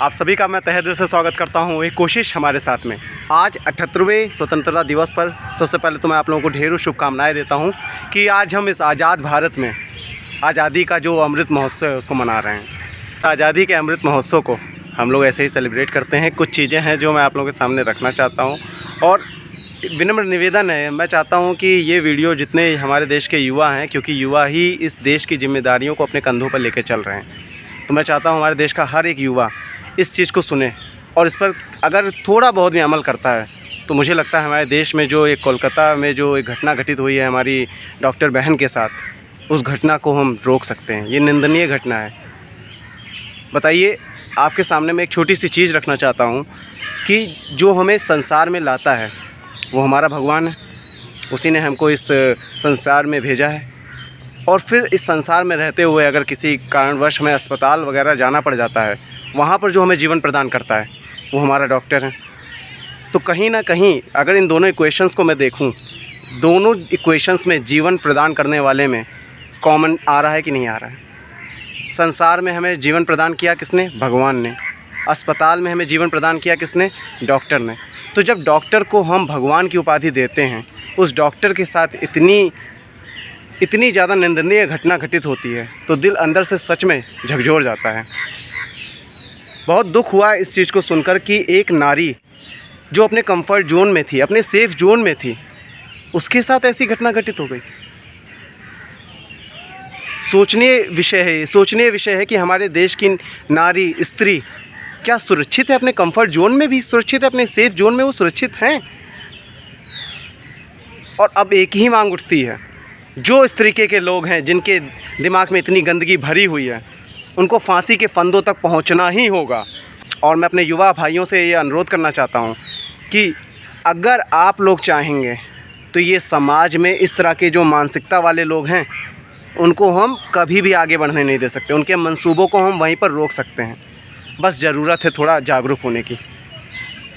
आप सभी का मैं तहे दिल से स्वागत करता हूँ एक कोशिश हमारे साथ में। आज 78वें स्वतंत्रता दिवस पर सबसे पहले तो मैं आप लोगों को ढेरों शुभकामनाएं देता हूँ कि आज हम इस आज़ाद भारत में आज़ादी का जो अमृत महोत्सव है उसको मना रहे हैं। आज़ादी के अमृत महोत्सव को हम लोग ऐसे ही सेलिब्रेट करते हैं। कुछ चीज़ें हैं जो मैं आप लोगों के सामने रखना चाहता हूँ और विनम्र निवेदन है, मैं चाहता हूँ कि ये वीडियो जितने हमारे देश के युवा हैं, क्योंकि युवा ही इस देश की जिम्मेदारियों को अपने कंधों पर लेकर चल रहे हैं, तो मैं चाहता हूँ हमारे देश का हर एक युवा इस चीज़ को सुने और इस पर अगर थोड़ा बहुत भी अमल करता है तो मुझे लगता है हमारे देश में जो एक कोलकाता में जो एक घटना घटित हुई है हमारी डॉक्टर बहन के साथ, उस घटना को हम रोक सकते हैं। ये निंदनीय घटना है। बताइए, आपके सामने मैं एक छोटी सी चीज़ रखना चाहता हूँ कि जो हमें संसार में लाता है वो हमारा भगवान है। उसी ने हमको इस संसार में भेजा है और फिर इस संसार में रहते हुए अगर किसी कारणवश हमें अस्पताल वगैरह जाना पड़ जाता है, वहाँ पर जो हमें जीवन प्रदान करता है वो हमारा डॉक्टर है। तो कहीं ना कहीं अगर इन दोनों इक्वेशंस को मैं देखूं, दोनों इक्वेशंस में जीवन प्रदान करने वाले में कॉमन आ रहा है कि नहीं आ रहा है। संसार में हमें जीवन प्रदान किया किसने? भगवान ने। अस्पताल में हमें जीवन प्रदान किया किसने? डॉक्टर ने। तो जब डॉक्टर को हम भगवान की उपाधि देते हैं, उस डॉक्टर के साथ इतनी ज़्यादा निंदनीय घटना घटित होती है तो दिल अंदर से सच में झकझोर जाता है। बहुत दुख हुआ इस चीज़ को सुनकर कि एक नारी जो अपने कंफर्ट जोन में थी, अपने सेफ़ जोन में थी, उसके साथ ऐसी घटना घटित हो गई। सोचनीय विषय है कि हमारे देश की नारी, स्त्री क्या सुरक्षित है? अपने कंफर्ट जोन में भी सुरक्षित है? अपने सेफ़ जोन में वो सुरक्षित हैं? और अब एक ही मांग उठती है, जो इस तरीके के लोग हैं जिनके दिमाग में इतनी गंदगी भरी हुई है, उनको फांसी के फंदों तक पहुंचना ही होगा। और मैं अपने युवा भाइयों से ये अनुरोध करना चाहता हूं कि अगर आप लोग चाहेंगे तो ये समाज में इस तरह के जो मानसिकता वाले लोग हैं उनको हम कभी भी आगे बढ़ने नहीं दे सकते। उनके मंसूबों को हम वहीं पर रोक सकते हैं। बस ज़रूरत है थोड़ा जागरूक होने की।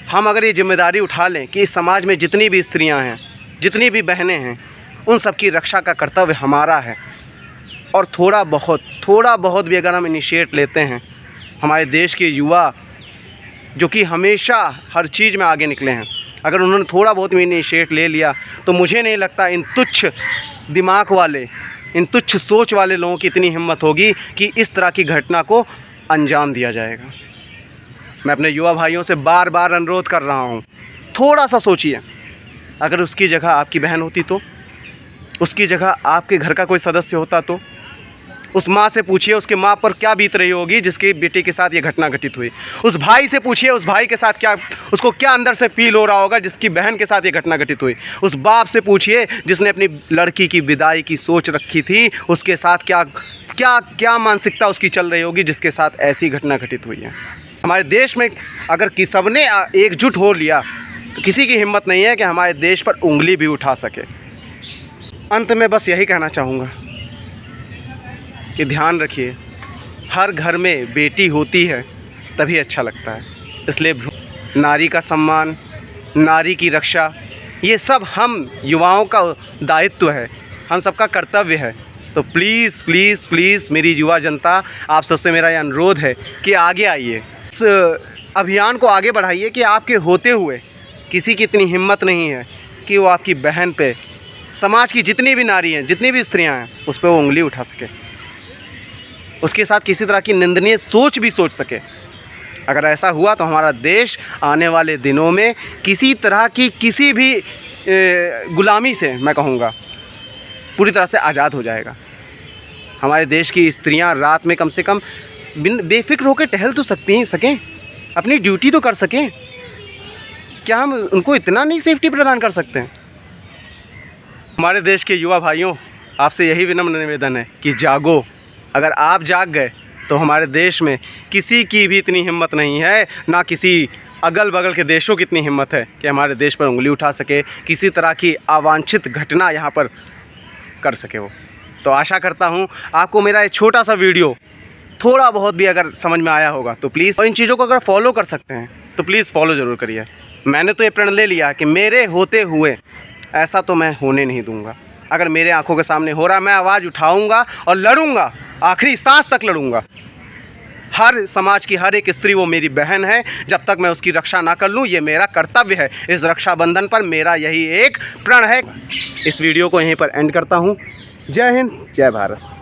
हम अगर ये जिम्मेदारी उठा लें कि इस समाज में जितनी भी स्त्रियाँ हैं, जितनी भी बहनें हैं, उन सब की रक्षा का कर्तव्य हमारा है। और थोड़ा बहुत भी अगर हम इनिशिएट लेते हैं, हमारे देश के युवा जो कि हमेशा हर चीज़ में आगे निकले हैं, अगर उन्होंने थोड़ा बहुत भी इनिशिएट ले लिया तो मुझे नहीं लगता इन तुच्छ दिमाग वाले, इन तुच्छ सोच वाले लोगों की इतनी हिम्मत होगी कि इस तरह की घटना को अंजाम दिया जाएगा। मैं अपने युवा भाइयों से बार बार अनुरोध कर रहा हूँ, थोड़ा सा सोचिए। अगर उसकी जगह आपकी बहन होती तो, उसकी जगह आपके घर का कोई सदस्य होता तो, उस माँ से पूछिए उसके माँ पर क्या बीत रही होगी जिसके बेटे के साथ ये घटना घटित हुई। उस भाई से पूछिए उस भाई के साथ उसको क्या अंदर से फील हो रहा होगा जिसकी बहन के साथ ये घटना घटित हुई। उस बाप से पूछिए जिसने अपनी लड़की की विदाई की सोच रखी थी, उसके साथ क्या मानसिकता उसकी चल रही होगी जिसके साथ ऐसी घटना घटित हुई है। हमारे देश में अगर सबने एकजुट हो लिया तो किसी की हिम्मत नहीं है कि हमारे देश पर उंगली भी उठा सके। अंत में बस यही कहना चाहूँगा कि ध्यान रखिए, हर घर में बेटी होती है तभी अच्छा लगता है। इसलिए नारी का सम्मान, नारी की रक्षा, ये सब हम युवाओं का दायित्व है, हम सबका कर्तव्य है। तो प्लीज़ प्लीज़ प्लीज़ मेरी युवा जनता, आप सबसे मेरा ये अनुरोध है कि आगे आइए, इस अभियान को आगे बढ़ाइए कि आपके होते हुए किसी की इतनी हिम्मत नहीं है कि वो आपकी बहन पे, समाज की जितनी भी नारी हैं, जितनी भी स्त्रियां हैं, उस पर वो उंगली उठा सके, उसके साथ किसी तरह की निंदनीय सोच भी सोच सके। अगर ऐसा हुआ तो हमारा देश आने वाले दिनों में किसी तरह की किसी भी गुलामी से, मैं कहूँगा, पूरी तरह से आज़ाद हो जाएगा। हमारे देश की स्त्रियां रात में कम से कम बेफिक्र होकर टहल तो सकें, अपनी ड्यूटी तो कर सकें। क्या हम उनको इतना नहीं सेफ्टी प्रदान कर सकते हैं? हमारे देश के युवा भाइयों, आपसे यही विनम्र निवेदन है कि जागो। अगर आप जाग गए तो हमारे देश में किसी की भी इतनी हिम्मत नहीं है, ना किसी अगल बगल के देशों की इतनी हिम्मत है कि हमारे देश पर उंगली उठा सके, किसी तरह की अवांछित घटना यहाँ पर कर सके वो। तो आशा करता हूँ आपको मेरा ये छोटा सा वीडियो थोड़ा बहुत भी अगर समझ में आया होगा तो प्लीज़, और इन चीज़ों को अगर फॉलो कर सकते हैं तो प्लीज़ फॉलो ज़रूर करिए। मैंने तो ये प्रण ले लिया कि मेरे होते हुए ऐसा तो मैं होने नहीं दूँगा। अगर मेरे आंखों के सामने हो रहा, मैं आवाज़ उठाऊंगा और लड़ूंगा, आखिरी सांस तक लड़ूंगा। हर समाज की हर एक स्त्री वो मेरी बहन है। जब तक मैं उसकी रक्षा ना कर लूँ, ये मेरा कर्तव्य है। इस रक्षाबंधन पर मेरा यही एक प्रण है। इस वीडियो को यहीं पर एंड करता हूँ। जय हिंद, जय भारत।